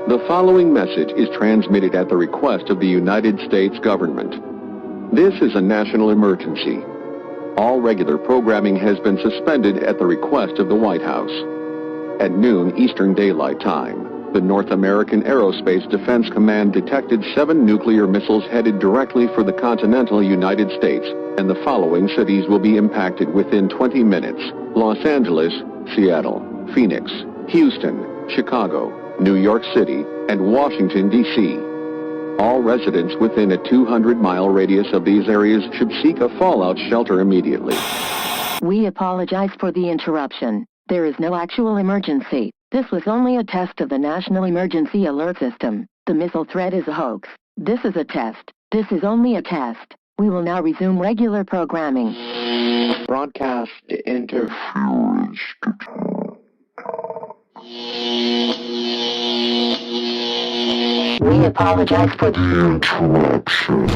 The following message is transmitted at the request of the United States government. This is a national emergency. All regular programming has been suspended at the request of the White House. At noon Eastern Daylight Time, the North American Aerospace Defense Command detected 7 nuclear missiles headed directly for the continental United States, and the following cities will be impacted within 20 minutes: Los Angeles, Seattle, Phoenix, Houston, Chicago, New York City, and Washington, D.C. All residents within a 200-mile radius of these areas should seek a fallout shelter immediately. We apologize for the interruption. There is no actual emergency. This was only a test of the National Emergency Alert System. The missile threat is a hoax. This is a test. This is only a test. We will now resume regular programming. Broadcast interference. We apologize for the interruption.